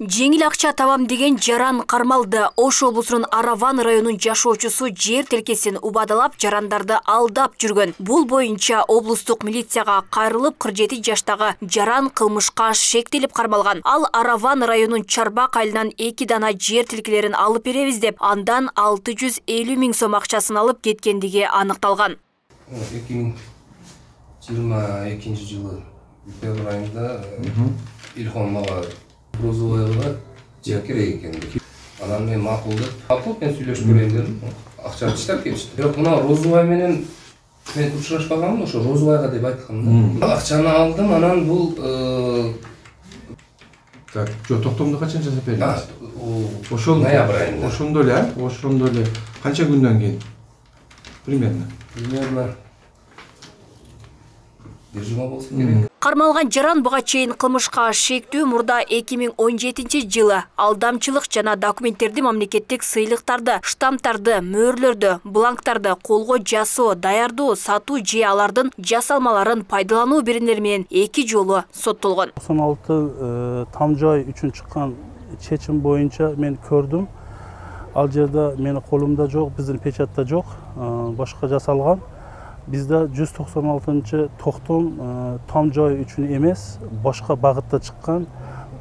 Жеңил акча табам деген жаран кармалды. Ош облусунун Араван районунун жашоочусу жер тилкесин убадалап, жарандарды алдап жүргөн. Бул боюнча облустук милицияга кайрылып 47 жаштагы жаран кылмышка шектелип кармалган. Ал Араван районунун Чарбак айылынан 2 дана жер тилкелерин алып беребиз деп, андан 650 миң сом акчасын алып кеткендиги аныкталган. 2022 жылы февраль айында Илхон мага розовайга жер керек экен. Анан мен макулдап, мен сүйлөшүп көрөйүн дедим. Акча таштап кетишти. Бирок мына розовай менен мен учурашпаганмын, ошо розовайга деп айткам. Акчаны алдым, анан бул так, токтомду качан жасап бердиңиз? Ошол ноябрь айында. Ошондо эле, канча күндөн кийин? Примерно bir жума болсо керек. Кармалган жаран буга чейин кылмышка шектүү мурда 2017 жылы алдамчылык жана документтерди, мамлекеттик сыйлыктарды, штамптарды, мөөрлөрдү, бланктарды колго жасоо, даярдоо, сатуу же алардын жасалмаларын пайдалануу беренелери менен 2 жолу соттолгон. 96 там жай үчүн чыккан чечим боюнча мен көрдүм. Ал жерде менин колумда жок, биздин печатта жок, башка жасалган. Bizde 196 toxtum tam joy üçün emes, başka bağıtta çıkan,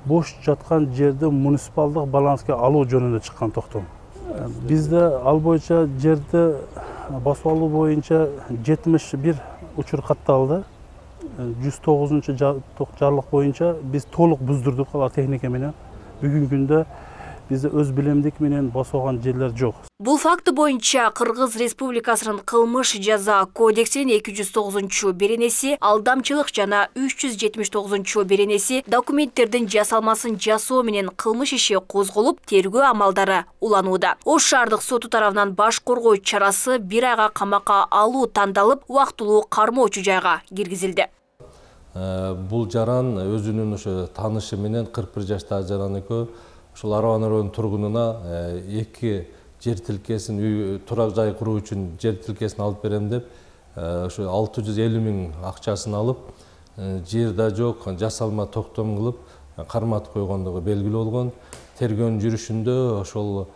boş жатқан жерді munisipaldık balanska alуу жөнүндө çıkan toxtum. Bizde al boyunca жерді басып алуу боюнча 71 учур катталды. 109 жарлык боюнча biz толук буздурдук алар техника менен. Бүгүнкү күндө bizde öz bilimdik менен басылган жерлер жок. Бул факты боюнча Кыргыз Республикасынын кылмыш жаза кодексинин 209 беренеси, алдамчылык жана 379 беренеси документтердин жасалмасын жасоо менен кылмыш иши козголуп, тергөө амалдары уланууда. Ош шаардык соту тарабынан баш коргоо чарасы 1 айга камакка алуу тандалып, убактылуу кармоочу жайга киргизилди. Бул жаран өзүнүн ошо таанышы менен 41 жаштагы жаран экөө ошол Араван районунун тургунуна 2 жер тилкесин, турак жай куруу үчүн жер тилкесин алып берем деп, ошо 650 миң акчасын алып, жер да жок, жасалма токтом кылып, карматып койгондугу белгилүү болгон. Тергөөнүн жүрүшүндө ошол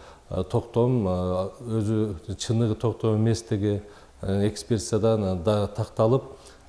токтом өзү чыныгы токтом эместиги экспертизадан такталып,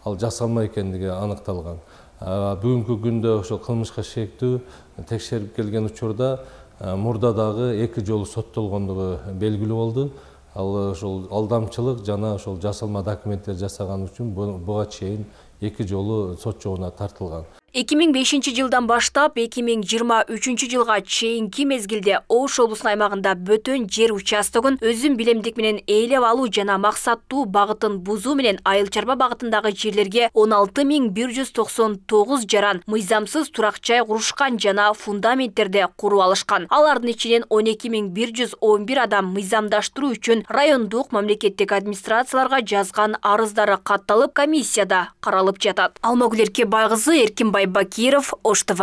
ал жасалма экендиги аныкталган. Бүгүнкү күндө ошол кылмышка шектүү текшерип келген учурда мурда дагы 2 жолу соттолгондугу белгилүү болду. Ал ошол алдамчылык жана ошол жасалма документтер жасаган үчүн буга чейин 2 жолу сот жобуна тартылган. 2005 жылдан баштап 2023 жылга чейинки мезгилде Ош облусунун аймагында бөтөн жер участогун өзүн билемдик менен ээлеп алуу жана максаттуу багытын бузуу менен Айыл Чарба багытындагы жерлерге 16199 жаран мыйзамсыз турак жай курушкан жана фундаменттерди куруп алышкан. Алардын ичинен 12111 адам мыйзамдаштыруу үчүн райондук мамлекеттик администрацияларга жазган арыздары катталып, комиссияда каралып жатат. Алмагүл Эркебайкызы, Эркинбай Бакиров, Ош ТВ.